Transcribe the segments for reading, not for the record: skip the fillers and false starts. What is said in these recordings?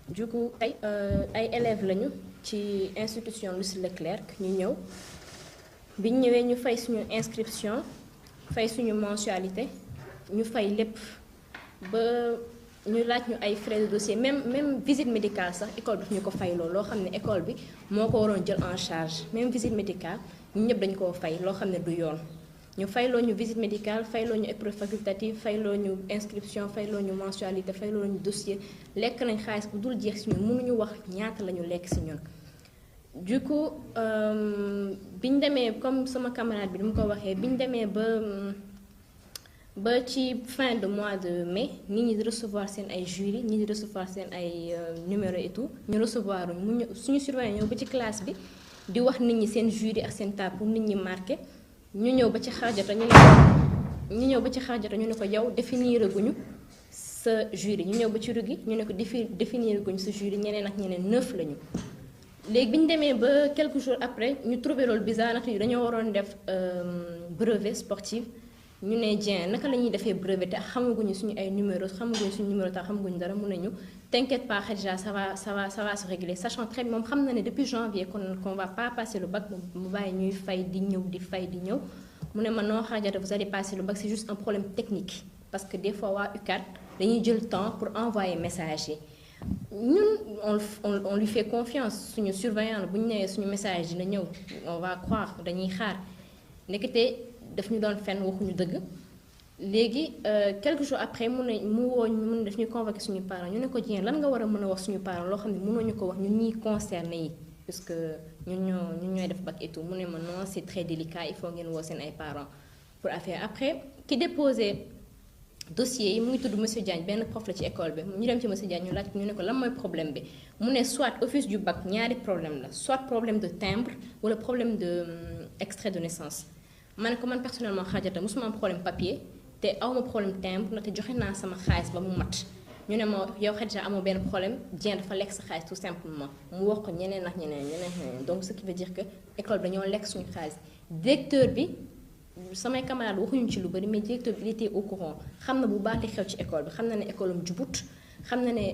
du coup ay élèves lañu ci institution Lucie Leclerc ñu ñëw biñ ñëwee ñu fay suñu inscription fay suñu mensualité ñu fay lépp ba ñu laaj ñu ay frais de dossier même visite médicale sax école bi ñu ko fay loo xam ne école bi moo ko waroon jël en charge même visite médicale ñu ñëpp dañu koo fay loo xam ne du yoon ñu fayloo ñu visite médicale fayloo ñu épreuve facultative fayloo ñu inscription fayloo ñu mensualité fayloo ñu dossier lekk nañ xaalis bu dul jeex si ñun mënuñu wax ñaata la ñu lekk si ñun. du coup biñ demee comme sama camarade bi ni mu ko waxee biñ demee ba ci fin de mois de mai nit ñi di recevoir seen ay jury nit ñi di recevoir seen ay numéro et tout ñu recevoir mu suñu surveillant ñëw ba ci classe bi di wax nit ñi seen jury ak seen table pour nit ñi marqué. ñu ñëw ba ci xaajata ñu ne ko yow définir guñu sa jury ñu ñëw ba ci rugi ñu ne ko définir guñu sa jury ñeneen ak ñeneen 9 lañu. léegi bi ñu demee ba quelques jours après ñu trouvé loolu bizarre nag dañoo waroon def brevet sportif ñu ne Dieng naka la ñuy defee brevet te xamaguñu suñu ay numéros xamaguñu suñu numéro tax xamaguñu dara mun nañu t'inquiète pas Khadija ça va se régler sachant très bien moom xam na ne depuis janvier qu'on va pas passer le bac mu bàyyi ñuy fay di ñëw mu ne ma non Khadija vous allez passer le bac c'est juste un problème technique parce que des fois waa UCAD dañuy jël temps pour envoyer message yi ñun on lui fait confiance suñu surveillant la bu ñu nee suñu message dina ñëw on va croire dañuy xaar nekkate daf ñu doon fenn waxuñu dëgg léegi quelques jours après mu ne daf ñuy convoquer suñu parents ñu ne ko Dieng lan nga war a mën a wax suñu parents loo xam ne mënoo ñu ko wax ñun ñuy concerné yi parce que ñun ñooy def bac et tout mu ne ma non c'est très délicat il faut ngeen woo seen ay parents pour affaire après ki déposé dossier yi mu ngi tudd monsieur Diagne benn prof la ci école bi ñu dem ci monsieur Diagne ñu laaj ñu ne ko lan mooy problème bi mu ne soit office du bac ñaari problème la soit problème de timbre wala problème de extrait de naissance ma ne ko man personnellement Khadija mosuma am problème papier te awma problème timbre ndaxte joxe naa sama xaalis ba mu mat ñu ne ma yow Khadija amoo benn problème Dieng dafa lekk sa xaalis tout simplement mu wax ko ñeneen ak ñeneen donc ce qui veut dire que école bi dañoo lekk suñu xaalis directeur bi samay camarades waxuñu ci lu bari mais directeur bi il était au courant xam na bu baax li xew ci école bi xam na ne école am jubut xam na ne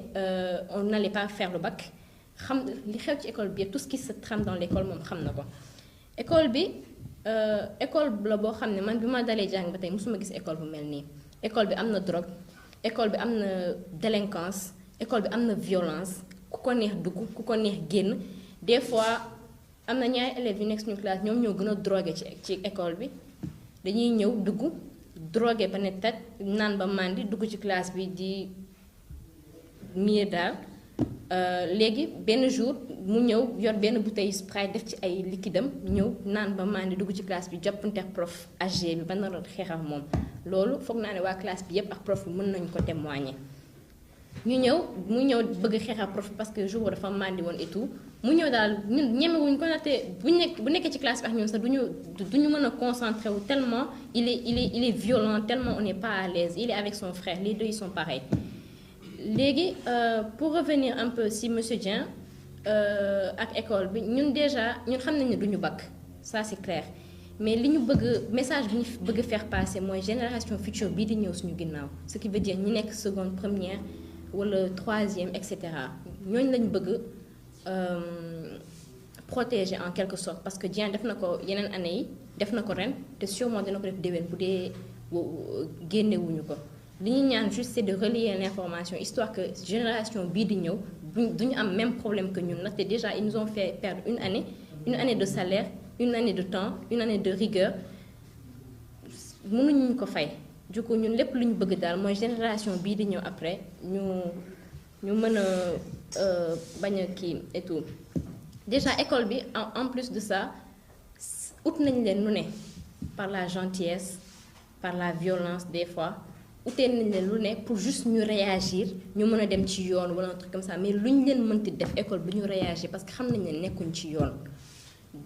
on n'allait pas faire le bac xam li xew ci école bi yëpp tout ce qui se trame dans l'école moom xam na ko école bi école la boo xam ne man bi ma dalee jàng ba tey mosuma gis école bu mel nii école bi am na drogue école bi am na délinquance école bi am na violence ku ko neex dugg ku ko neex génn des fois am na ñaari élèves yu nekk suñu classe ñoom ñoo gën a drogué ci école bi dañuy ñëw dugg drogué ba ne tat naan ba màndi dugg ci classe bi di miir daal léegi benn jour mu ñëw yor benn bouteille Sprite def ci ay liquidam ñëw naan ba màndi dugg ci classe bi jàppante ak prof AG bi ba naroon xeex ak moom loolu foog naa ne waa classe bi yépp ak prof bi mën nañu ko témoigner mu ñëw bëgg xeex ak prof parce que jour dafa màndi woon et tout mu ñëw daal ñun ñemewuñ ko natte bu nekkee ci classe bi ak ñun sax duñu mën a concentrer wu tellement il est violent tellement on n'est pas à l'aise il est avec son frère les deux ils sont pareils léegi pour revenir un peu si monsieur Dieng ak école bi ñun xam nañ ne duñu bac ça c'est clair mais li ñu bëgg message bi ñu bëgg faire passer mooy génération future bii di ñëw suñu ginnaaw ce qui veut dire ñi nekk seconde première wala troisième et cetera ñooñu lañu bëgg protéger en quelque sorte parce que Dieng def na ko yeneen année yi def na ko ren te sûrement dina ko def déwén bu dee génnewuñu ko li ñu ñaan juste c'est de relier l'information histoire que génération bii di ñëw duñu am même problème que ñun ndaxte déjà ils nous ont fait perdre une année de salaire une année de temps une année de rigueur mënuñu ko fay du coup ñun lépp lu ñu bëgg daal mooy génération bii di ñëw après ñu mën a bañ a kii et tout déjà école bi en plus de ça ut nañ leen lu ne par la gentillesse par la violence des fois utee nañ leen lu ne pour juste ñu réagir ñu mën a dem ci yoon wala un truc comme ça mais lu ñu leen mënti def école bi ñu réagir parce que xam nañ ne nekkuñ ci yoon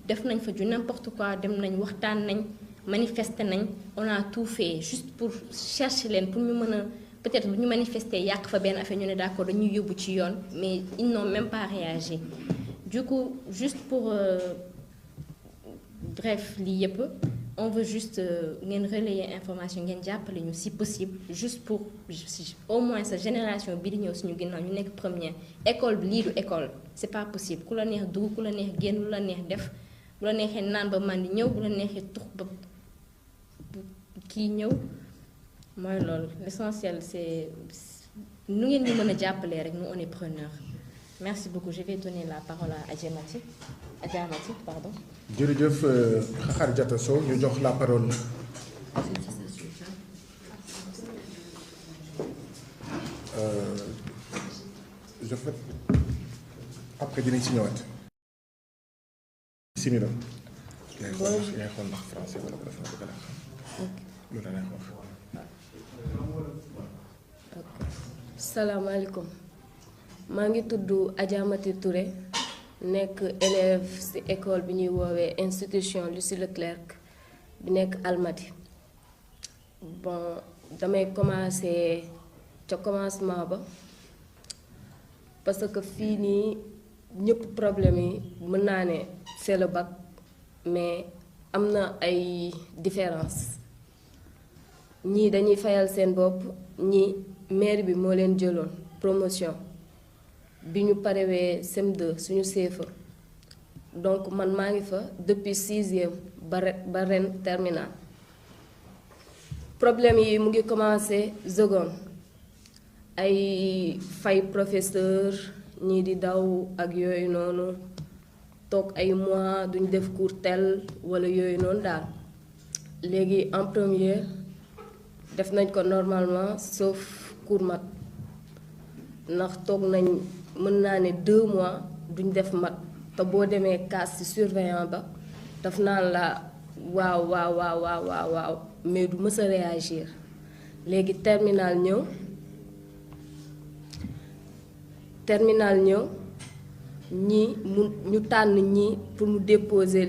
def nañ fa ju n'importe quoi dem nañ waxtaan nañ manifester nañ on a tout fait juste pour chercher leen pour ñu mën a peut-être bu ñu manifester yàq fa benn affaire ñu ne d'accord dañuy yóbbu ci yoon mais ils n'ont même pas réagi du coup juste pour bref lii yëpp on veut juste ngeen relayer information ngeen jàppale ñu si possible juste pour au moins sa génération bi di ñëw suñu ginnaaw ñu nekk première école bi lii du école c'est pas possible ku la neex dugg ku la neex génn lu la neex def bu la neexee naan ba màndi ñëw bu la neexee tux ba kii ñëw mooy loolu l'essentiel c'est nu ngeen ñu mën a jàppalee rek nous on est preneur. Merci beaucoup. Je vais donner la parole à Adjamati. Adjamati, pardon. jërëjëf Khadijatou Sow ñu jox la parole. Je fais après dinañ ci ñëwaat. Simila. yaay xool ndax français wala dafa bëgg la xam. lu la neex wax. salaamaaleykum maa ngi tudd Adjamati Touré nekk élève ci école bi ñuy woowee institution Lucie Leclerc bi nekk Almadies bon damay commencer ca commencement ba parce que fii nii ñëpp problème yi mën naa ne c'est le bac mais am na ay différence ñii dañuy fayal seen bopp ñii maire bi moo leen jëloon promotion bi ñu parewee CM2 suñu CFA donc man maa ngi fa depuis 6e ba ren terminal problème yi mu ngi commencé seconde ay fay professeur ñii di daw ak yooyu noonu toog ay mois duñ def cours tel wala yooyu noonu daal léegi en première def nañ ko normalement sauf cours mat ndax toog nañ mën naa ne 2 mois duñ def mat te boo demee classe ci surveillant ba daf naan la waaw waaw waaw waaw waaw waaw mais du mës a réagir léegi terminal ñëw ñi mu ñu tànn ñi pour mu déposer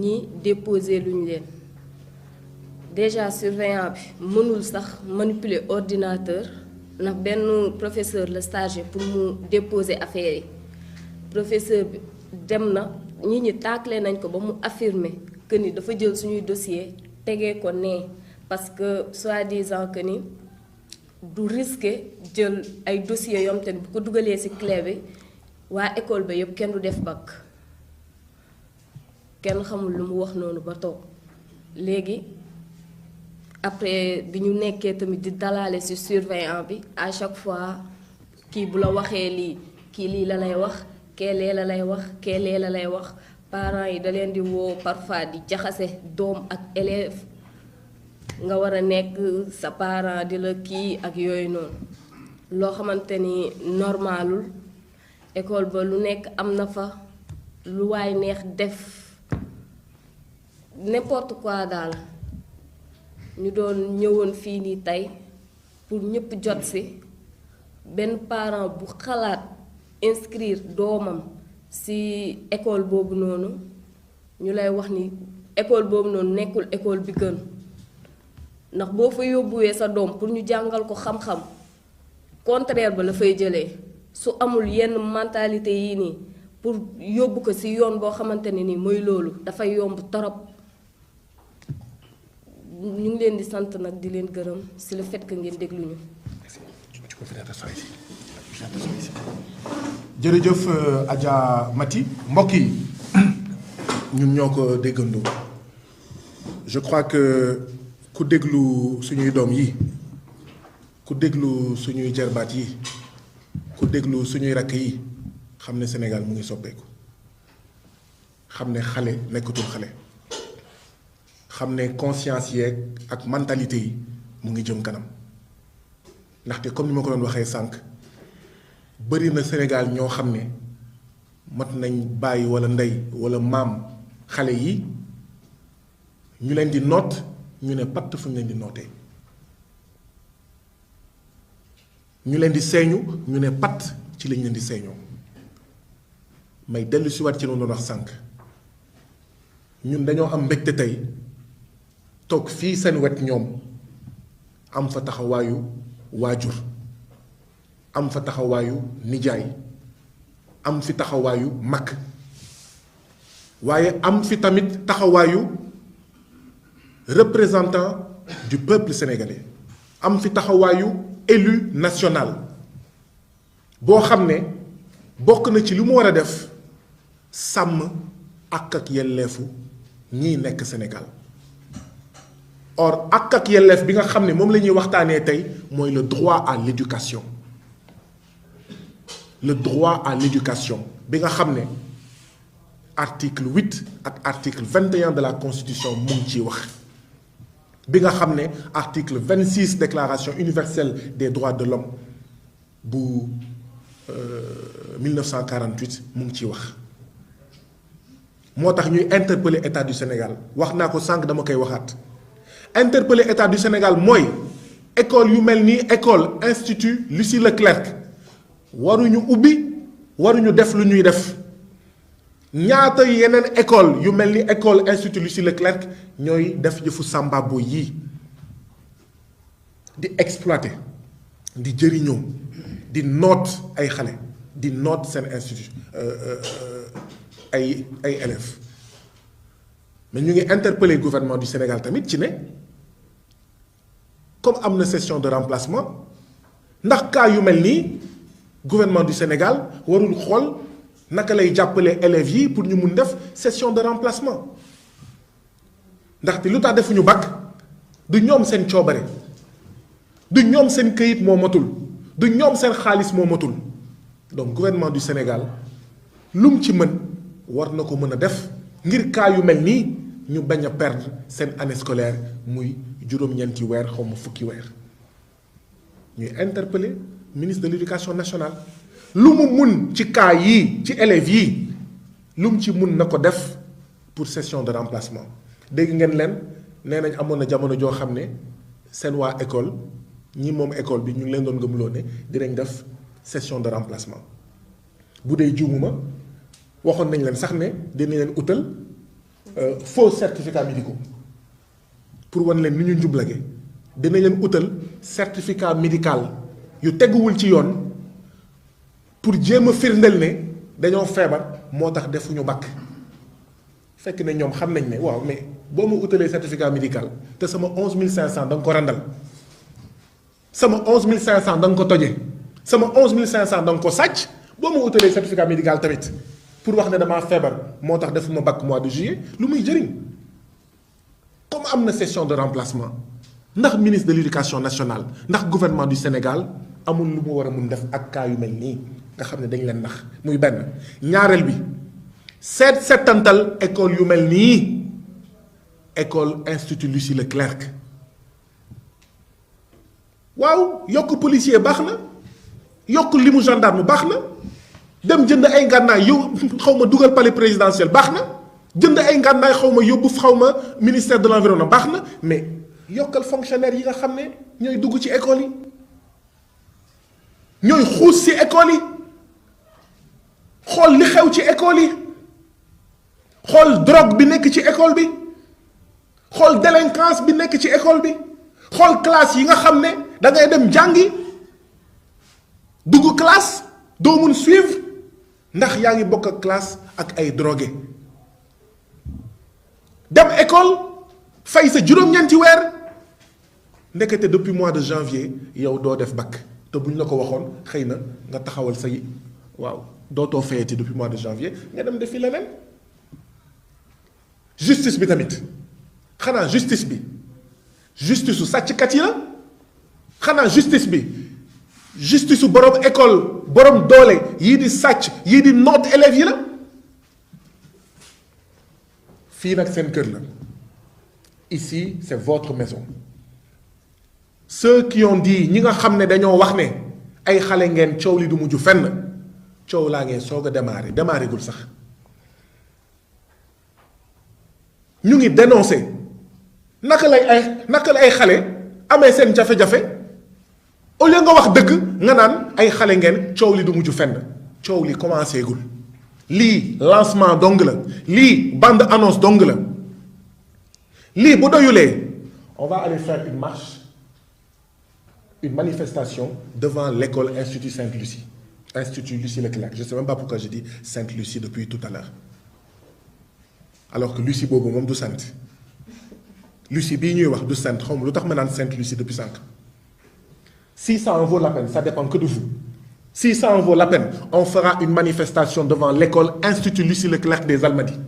ñi déposer luñ leen déjà surveillant bi mënul sax manipuler ordinateur ndax benn professeur la stagiaire pour mu déposer affaire yi professeur bi dem na ñi tàkkale nañ ko ba mu affirmer que ni dafa jël suñuy dossier tegee ko nee parce que soi-disant que ni du risquer jël ay dossiers yom te bu ko dugalee ci clé bi waa école ba yëpp kenn du def bac kenn xamul lu mu wax noonu ba toog léegi après bi ñu nekkee tamit di dalaale ci surveillant bi à chaque fois kii bu la waxee lii kii lii la lay wax keelee la lay wax keelee la lay wax parents yi da leen di woo parfois di jaxase doom ak élève nga war a nekk sa parent di la kii ak yooyu noonu loo xamante ni normalul école ba lu nekk am na fa lu waay neex def n'importe quoi daal ñu doon ñëwoon fii nii tey pour ñëpp jot ci benn parent bu xalaat inscrire doomam ci école boobu noonu ñu lay wax ni école boobu noonu nekkul école bi gën ndax boo fa yóbbuwee sa doom pour ñu jàngal ko xam-xam contraire ba la fay jëlee su amul yenn mentalité yii nii pour yóbbu ko ci yoon boo xamante ne ni mooy loolu dafay yomb torop ñu ngi leen di sant nag di leen gërëm ci le fait que ngeen déglu ñu. jërëjëf Adja Mati mbokk yi ñun ñoo ko déggandoo je crois que ku déglu suñuy doom yi ku déglu suñuy jarbaat yi ku déglu suñuy rakk yi xam ne Sénégal mu ngi soppeeku xam ne xale nekkatul xale xam ne conscience yeeg ak mentalité yi mu ngi jëm kanam ndaxte comme ni ma ko doon waxee sànq bëri na Sénégal ñoo xam ne mat nañ bàyyi walla ndey walla maam xale yi ñu leen di noot ñu ne patt fu ñu leen di nootee ñu leen di seeñu ñu ne patt ci lañ leen di seeñoo may dellu si waat ci noonu doon wax sànq ñun dañoo am mbégte tey toog fii seen wet ñoom am fa taxawaayu waajur am fa taxawaayu nijaay am fi taxawaayu mag waaye am fi tamit taxawaayu représentant du peuple sénégalais am fi taxawaayu élu national boo xam ne bokk na ci li mu war a def sàmm ak yelleefu ñiy nekk Sénégal. Or ak yelleef bi nga xam ne moom la ñuy waxtaanee tey mooy le droit à l'éducation. Le droit à l'éducation bi nga xam ne article 8 ak article 21 de la constitution mu ngi ciy wax bi nga xam ne article 26 déclaration universelle des droits de l'homme bu 1948 mu ngi ciy wax. moo tax ñuy interpeller état du Sénégal wax naa ko sànq dama koy waxaat interpeller état du Sénégal mooy école yu mel nii école institut Lucie Leclerc waruñu ubbi waruñu def lu ñuy def ñaata yeneen école yu mel ni école institut Lucie Leclerc ñooy def yëfu sàmbaabo yii di exploiter di jëriñoo di noot ay xale di noot seen institut ay élèves mais ñu ngi interpeller gouvernement du Sénégal tamit ci ne comme am na session de remplacement ndax cas yu mel nii gouvernement du Sénégal warul xool naka lay jàppale élèves yi pour ñu mun def session de remplacement ndaxte lu tax defuñu bac du ñoom seen coobare du ñoom seen këyit moo matul du ñoom seen xaalis moo matul donc gouvernement du Sénégal lu mu ci mën war na ko mën a def ngir cas yu mel nii ñu bañ a perdre seen année scolaire muy juróom-ñeenti weer xaw ma fukki weer ñuy interpeller ministre de l'éducation nationale lu mu mun ci cas yii ci élèves yii lu mu ci mun na ko def pour session de remplacement dégg ngeen leen nee nañ amoon na jamono joo xam ne seen waa école ñi moom école bi ñu ngi leen doon gëmloo ne dinañ def session de remplacement bu dee juumuma waxoon nañ leen sax ne dinañ leen utal faux certificat médicaux pour wan leen ni ñu njublage dinañ leen utal certificat médical yu teguwul ci yoon pour jéem a firndeel ne dañoo feebar moo tax defuñu bac fekk ne ñoom xam nañ ne waaw mais boo ma utalee certificat médical te sama 11500 da nga ko randal sama 11500 da nga ko toje sama 11500 da nga ko sàcc boo ma utalee certificat médical tamit pour wax ne damaa feebar moo tax defuma bac mois de juillet lu muy jëriñ comme am na session de remplacement ndax ministre de l'éducation nationale ndax gouvernement du Sénégal amul lu mu war a mun def ak cas yu mel nii nga xam ne dañ leen nax muy benn ñaareel bi seetantal école yu mel nii école institut Lucie Leclerc waaw yokk policier baax na yokk limu gendarme baax na dem jënd ay ngànnaay yow xaw ma dugal palais présidentiel baax na jënd ay ngànnaay xaw ma yóbbu xaw ma ministère de l'environnement baax na mais yokkal fonctionnaire yi nga xam ne ñooy dugg ci école yi ñooy xuus ci école yi xool li xew ci école yi xool drogue bi nekk ci école bi xool délinquance bi nekk ci école bi xool classe yi nga xam ne da ngay dem jàngi dugg classe doo mun suivre ndax yaa ngi bokk ak classe ak ay drogué dem école fay sa juróom-ñeenti weer ndekete depuis mois de janvier yow doo def bac te buñ la ko waxoon xëy na nga taxawal say waaw dootoo fayati depuis mois de janvier nga dem defi leneen justice bi tamit xanaa justice bi justice su sàcckat yi la xanaa justice bi justice su borom école borom doole yii di sàcc yii di noot élèves yi la fii nag seen kër la ici c'est votre maison ceux qui ont dit ñi nga xam ne dañoo wax ne ay xale ngeen coow li du mujj fenn coow laa ngeen soog a démarré gul sax ñu ngi dénoncé naka la ay xale amee seen jafe-jafe au lieu nga wax dëgg nga naan ay xale ngeen coow li du mujj fenn coow li commencé gul lii lancement dong la lii bande annonce dong la lii bu doyulee on va aller faire une marche une manifestation devant l'école Institut Sainte-Lucie Institut Lucie Leclerc je sais même pas pourquoi je dis Sainte-Lucie depuis tout à l'heure alors que Lucie boobu moom du sant Lucie bii ñuy wax du Sainte xaw ma lu tax ma naan Sainte Lucie depuis 5 ans. Si ça en vaut la peine, ça dépend que de vous. Si ça en vaut la peine, on fera une manifestation devant l'école Institut Lucie Leclerc des Almadies.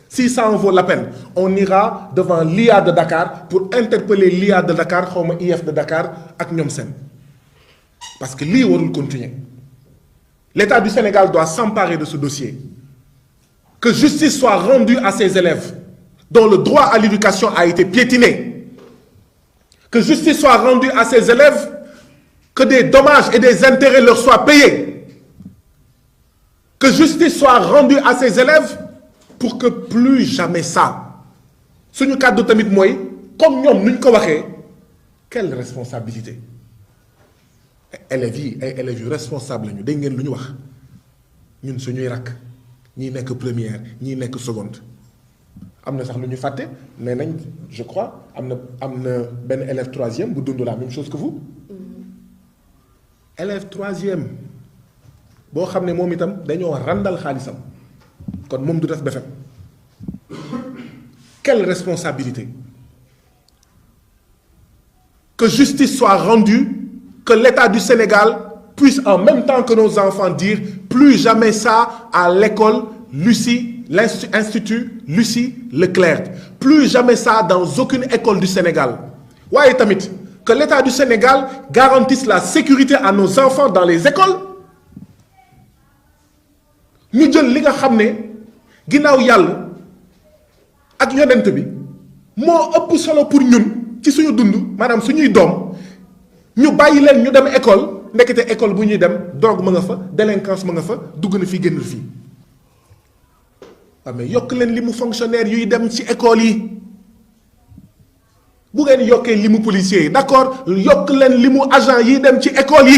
Si ça en vaut la peine, on ira devant l'IA de Dakar pour interpeller l'IA de Dakar, xaw ma IF de Dakar ak ñoom seen. Parce que lii warul continuer. L'État du Sénégal doit s'emparer de ce dossier. Que justice soit rendue à ces élèves dont le droit à l'éducation a été piétiné. Que justice soit rendue à ces élèves, que des dommages et des intérêts leur soient payés. Que justice soit rendue à ces élèves pour que plus jamais ça. Suñu kàddu tamit mooy comme ñoom nuñ ko waxee, quelle responsabilité? Élèves yi ay élèves yu responsable lañu dégg ngeen lu ñu wax ñun suñuy rakk ñii nekk première ñii nekk seconde am na sax lu ñu fàtte nee nañ je crois am na benn élève troisième bu dund la même chose que vous. Élève troisième boo xam ne moom itam dañoo randal xaalisam kon moom du def BFEM. Quelle responsabilité? Que justice soit rendue. Que l'État du Sénégal puisse en même temps que nos enfants dire plus jamais ça à l'école Lucie, l'Institut Lucie Leclerc. Plus jamais ça dans aucune école du Sénégal. waaye tamit que l'État du Sénégal garantisse la sécurité à nos enfants dans les écoles. ñu jël li nga xam ne ginnaaw yàlla ak yonent bi moo ëpp solo pour ñun ci suñu dund maanaam suñuy doom. ñu bàyyi leen ñu dem école ndekete école bu ñuy dem drogue ma nga fa délinquance ma nga fa dugg na fii génn fii waaw mais yokk leen li mu fonctionnaire yuy dem ci école yi bu ngeen yokkee li mu policiers yi d'accord yokk leen li mu agent yiy dem ci école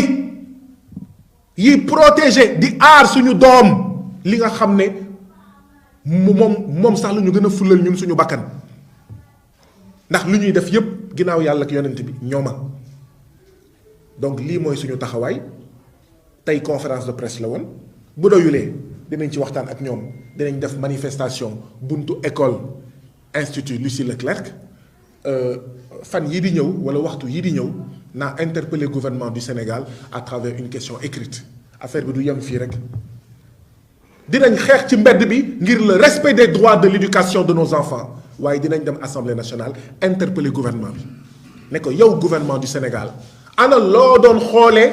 yi protéger di aar suñu doom li nga xam ne moom sax la ñu gën a fulal ñun suñu bakkan ndax lu ñuy def yépp ginnaaw yàlla ak yonent bi ñooma donc lii mooy suñu taxawaay tey conférence de presse la woon bu doyulee dinañ ci waxtaan ak ñoom dinañ def manifestation buntu école Institut Lucie Leclerc fan yii di ñëw wala waxtu yii di ñëw naa interpeller gouvernement du Sénégal à travers une question écrite affaire bi du yem fii rek dinañ xeex ci mbedd bi ngir le respect des droits de l'éducation de nos enfants waaye dinañ dem Assemblée nationale interpeller gouvernement bi ne ko yow gouvernement du Sénégal ana loo doon xoolee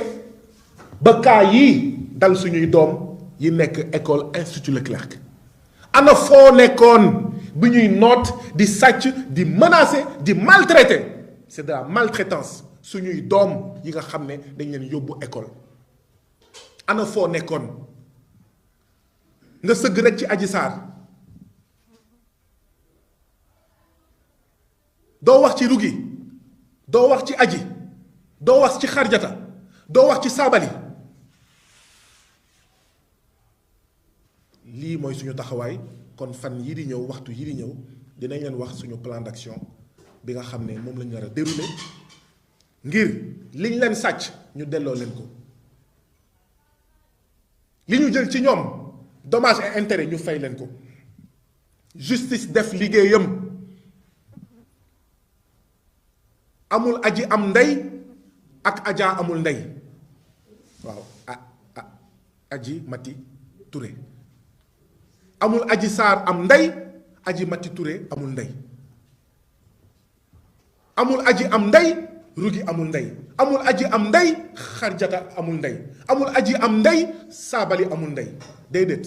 ba kaa yii dal suñuy doom yi nekk école Institut Leclerc ana foo nekkoon bi ñuy noot di sàcc di menacer di maltraiter c'est de la maltraitance suñuy doom yi nga xam ne dañ leen yóbbu école ana foo nekkoon nga sëgg rek ci Adji Sarr doo wax ci Rugi doo wax ci Adji doo wax ci Xarjata doo wax ci Sabali lii mooy suñu taxawaay kon fan yii di ñëw waxtu yii di ñëw dinañ leen wax suñu plan d'action bi nga xam ne moom lañu war a dérouler ngir liñ leen sàcc ñu delloo leen ko li ñu jël ci ñoom dommages et intérêts ñu fay leen ko justice def liggéeyam amul aji am ndey ak Adja amul ndey waaw Aji Mati Touré amul Adji Sarr am ndey Aji Mati Touré amul ndey amul aji am ndey Rugi amul ndey amul aji am ndey Xarjata amul ndey amul aji am ndey Sabali amul ndey déedéet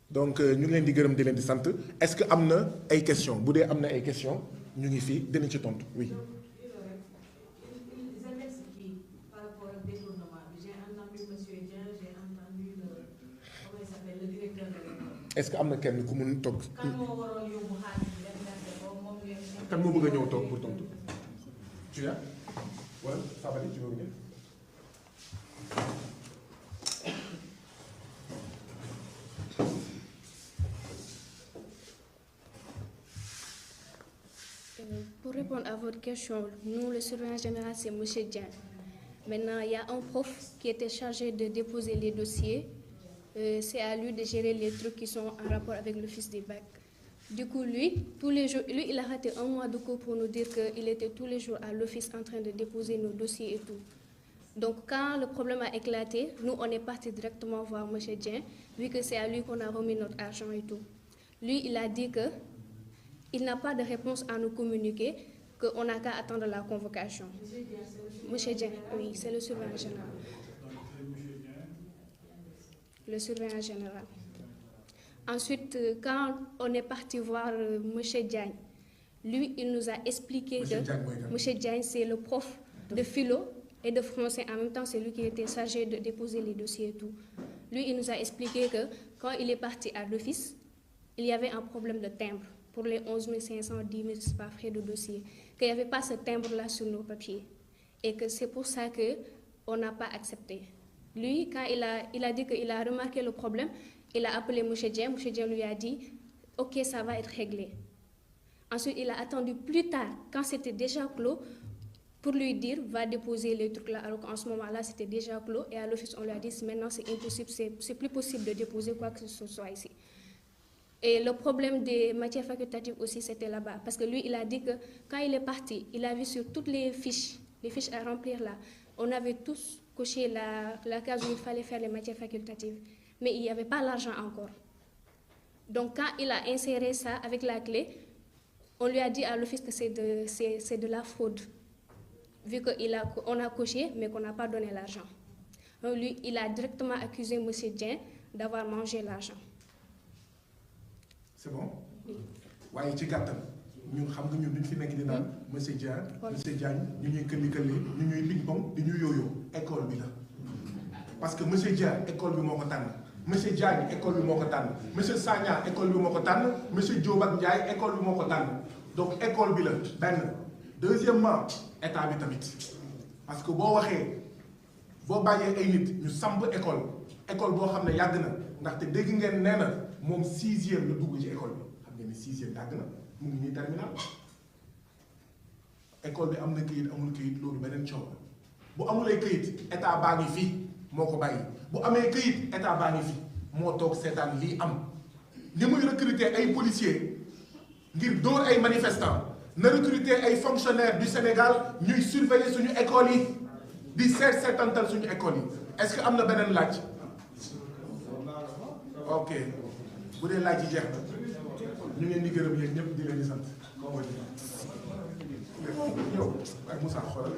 donc ñu ngi leen di gërëm di leen di sant est-ce que am na ay questions bu dee am na ay questions ñu ngi fii dinañ ci tontu oui. est-ce que am na kenn ku mun toog. kan moo bëgg a ñëw toog pour tontu. tu as wala Sabali tu veux venir. Pour répondre à votre question, nous, le surveillant général, c'est M. Dian. Maintenant, il y a un prof qui était chargé de déposer les dossiers. C'est à lui de gérer les trucs qui sont en rapport avec l'office des bacs. Du coup, lui, tous les jours, lui, il a raté un mois de cours pour nous dire qu'il était tous les jours à l'office en train de déposer nos dossiers et tout. Donc, quand le problème a éclaté, nous, on est parti directement voir M. Dien, vu que c'est à lui qu'on a remis notre argent et tout. Lui, il a dit qu'il n'a pas de réponse à nous communiquer, qu'on n'a qu'à attendre la convocation. M. Dien, oui, c'est le surveillant général. Le surveillant général. Ensuite, quand on est parti voir M. Diagne, lui, il nous a expliqué que M. Diagne, c'est le prof de philo et de français. En même temps, c'est lui qui était chargé de déposer les dossiers et tout. Lui, il nous a expliqué que quand il est parti à l'office, il y avait un problème de timbre pour les 11 510 000 par frais de dossier, qu'il n'y avait pas ce timbre-là sur nos papiers et que c'est pour ça qu'on n'a pas accepté. Lui, quand il a dit qu'il a remarqué le problème, il a appelé M. Dien. M. Dien lui a dit « Ok, ça va être réglé ». Ensuite, il a attendu plus tard, quand c'était déjà clos, pour lui dire « Va déposer les trucs là ». Alors qu'en ce moment-là, c'était déjà clos. Et à l'office, on lui a dit « Maintenant, c'est impossible, c'est plus possible de déposer quoi que ce soit ici ». Et le problème des matières facultatives aussi, c'était là-bas. Parce que lui, il a dit que quand il est parti, il a vu sur toutes les fiches à remplir là, on avait tous coché la case où il fallait faire les matières facultatives. Mais il n'y avait pas l'argent encore. Donc quand il a inséré ça avec la clé, on lui a dit à l'office que c'est de la fraude, vu qu'on a coché, mais qu'on n'a pas donné l'argent. Donc lui, il a directement accusé M. Dien d'avoir mangé l'argent. C'est bon? Oui. waaye ci gàttal ñun xam nga ñun duñ fi nekk di naan monsieur Diagne ñu ñuy këlli ñu ñuy ping pong di ñu yooyoo école bi la parce que monsieur Diagne école bi moo ko tànn monsieur Diagne école bi moo ko tànn monsieur Sagna école bi moo ko tànn monsieur Diop ak Ndiaye école bi moo ko tànn donc école bi la benn. Deuxièmement état bi tamit parce que boo waxee boo bàyyee ay nit ñu samp école boo xam ne yàgg na ndaxte dégg ngeen nee na moom 6e la dugg ci école bi xam ngeen ni 6e yàgg na mu ngi nii terminal école bi am na këyit amul këyit loolu beneen coow la bu amulee këyit état baa ngi fi moo ko bàyyi bu amee këyit état baa ngi fi moo toog seetaan lii am li muy recruter ay policiers ngir dóor ay manifestants na recruter ay fonctionnaires du Sénégal ñuy surveiller suñu école yi di seetantal suñu école yi est-ce que am na beneen laaj ok bu dee laaj yi jeex na ñu ngeen di gërëm yéen ñëpp di leen di sant. yow waaye Moussa xoolal